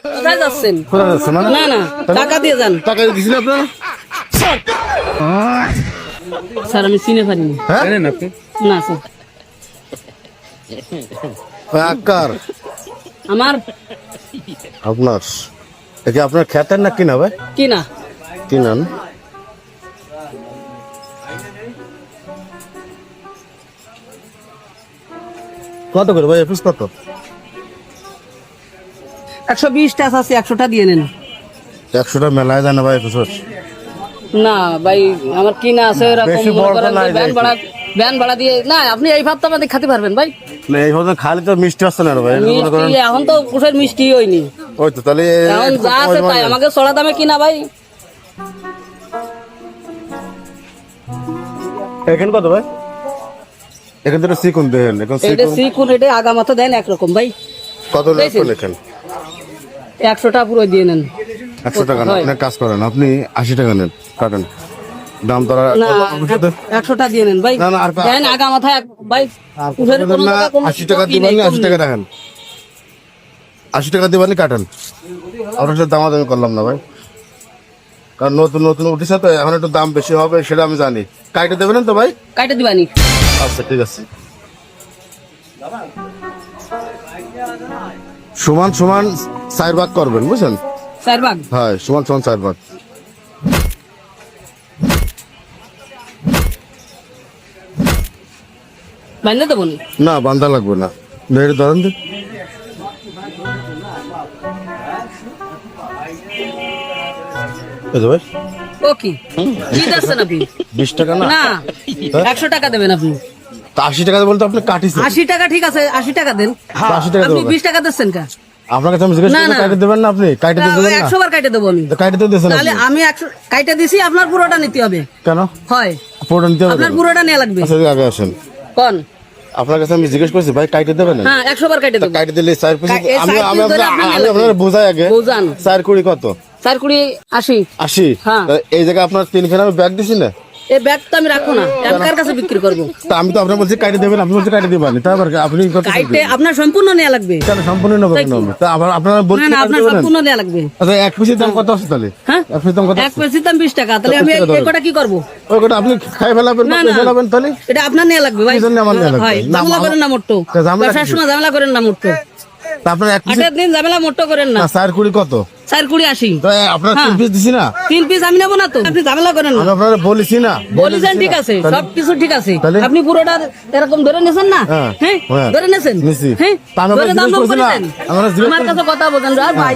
কোথায় যাচ্ছেন? কোথায় যাচ্ছে মানে? না না, টাকা দিয়ে যান। টাকা দিয়েছিল আপনারা? স্যার আমি চিনে পারিনি। হ্যাঁ না স্যার, আকার আমার আপনার এটা আপনার খেতের না কিনা ভাই? কি না, কিনান কত করে ভাই এপিস কত? 120 টাকা আছে, 100টা দিয়ে নেন। 100টা মেলায় যায় না ভাই এপিস? না ভাই, আমার কিনা আছে এরকম, বেশি মনে বড় করেন নাই যে ভ্যান ভাড়া দিয়ে না, আপনি এই ভাবটা আমাদের খেতে পারবেন ভাই? না এই ভাবে খালি তো মিষ্টি আসছে না রে ভাই, মনে করেন মিষ্টি এখন তো কুশের মিষ্টি হয়নি, ওই তো তাহলে এখন যা আছে তাই আমাকে চড়া দামে কিনা ভাই। এখানে কত ভাই? এখান থেকে সিকুন দেন, এখন এটা সিকুন সিকুন, এটা আগা মাথা দেন একরকম ভাই। কত দেখছেন? লেখেন? 100টা পুরো দিয়ে নেন। 100 টাকা না, হয়। আপনি কাজ করেন, আপনি 80 টাকা নেন, কাটেন দাম তারা না, 100টা দিয়ে নেন ভাই। না, না, আর দেন আগা মাথা ভাই। কুশের কোনো না, জায়গা কোনো 80 টাকা ই নেই, দিবেন, কম 80 নেই। টাকা রাখেন, 80 টাকা দিবেন, কাটেন। আপনার সাথে দামাদামি করলাম না ভাই, কারণ নতুন নতুন উঠেছে তো এখন একটু দাম বেশি হবে সেটা আমি জানি। কাইটে দেবেন তো ভাই? কাইটা দিবানি। আচ্ছা ঠিক আছে। সমান সমান 4 ভাগ করবেন, বুঝছেন? 4 ভাগ। হ্যাঁ সমান সমান 4 ভাগ। বাইন্দা দেবো নি? না বান্ধা লাগবে না, মেয়ের ধরেন দিন। এই যে ভাই ও কি কি যাচ্ছেন আপনি? 20 টাকা না? না, 100 টাকা দেবেন আপনি। তা 80 টাকা বলতে আপনি কাটিছেন। 80 টাকা ঠিক আছে, 80 টাকা দেন। 80 টাকা আপনি দেবো 20 টাকা দিচ্ছেন কা? আপনার কাছে আমি জিজ্ঞেস না, করছি, না। কাইটে দেবেন না? আপনি কাইটে দেবেন না? 100 বার কাইটে দেবো আমি। তো কাইটে তো দিয়েছেন তাহলে আপনি। আমি 100 কাইটে দিছি, আপনার পুরোটা নিতে হবে। কেন হয়, পুরোটা নিতে হবে আপনার কেন? পুরোটা নেওয়া লাগবে। আচ্ছা আগে আসেন, কোন? আপনার কাছে আমি জিজ্ঞেস করছি ভাই কাইটে দেবেন না? হ্যাঁ, 100 বার কাইটে দেবো। কাইটে দিলে 4 পিস। এই আমি 4 আমি piece ধরে আপনার আমি আপনার বোঝাই আগে। বোঝান। 4 কুড়ি কত? 4 কুড়ি 80। 80। হ্যাঁ। তা এই জায়গায় আপনার 3খানা আমি ব্যাগ দিছি না? এই ব্যাগ তো আমি রাখবো না, আমি কার কাছে বিক্রি করবো? তা আমি তো আপনার বলছি কাইটে দেবেন, আপনি বলছেন কাইটে দিবেন, তারপর আপনি কত কাইটে আপনার সম্পূর্ণ নেওয়া লাগবে। কেন সম্পূর্ণ নেবেন কেন? তা আপনারা না বলছেন না, কাইটে আপনার দেবেন। সম্পূর্ণ নেওয়া লাগবে। আচ্ছা এক পিসের দাম কত আছে তাহলে? হ্যাঁ, এক পিসের দাম কত? এক পিসের দাম 20 টাকা। তাহলে আমি 20 টাকা এই কটা কি করবো? ওই কটা আপনি খাই ফেলাবেন না, না না। ফেলাবেন তাহলে? এটা আপনার নেওয়া লাগবে ভাই। কি জন্য আমার নেওয়া লাগবে? হয়, না, ঝামেলা করেন না মোট্টো। তা ঝামেলা ব্যবসার কিসের? সময় ঝামেলা করেন না মোট্টো। তা আপনার এক পিস 8 দিন ঝামেলা মোট্টো করেন না। 4 কুড়ি কত? 4 কুড়ি 80। তো আপনার 3 হ্যাঁ। পিস দিছি না? 3 পিস আমি নেবো না তো, আপনি ঝামেলা করেন না। আমি আপনারা বলেছি না? বলেছেন ঠিক আছে, তাহলে- সবকিছু ঠিক আছে। তাহলে? আপনি পুরোটা এরকম ধরে নিয়েছেন না? হ্যাঁ, হ্যাঁ, হ্যাঁ। ধরে নিয়েছেন। নিছি। হ্যাঁ, তা আমি ধরে আপনাকে দাম জিজ্ঞেস কম করছি করে না? দেন। আমরা জিজ্ঞেস আমার কাছে কথা বলেন, আর ভাই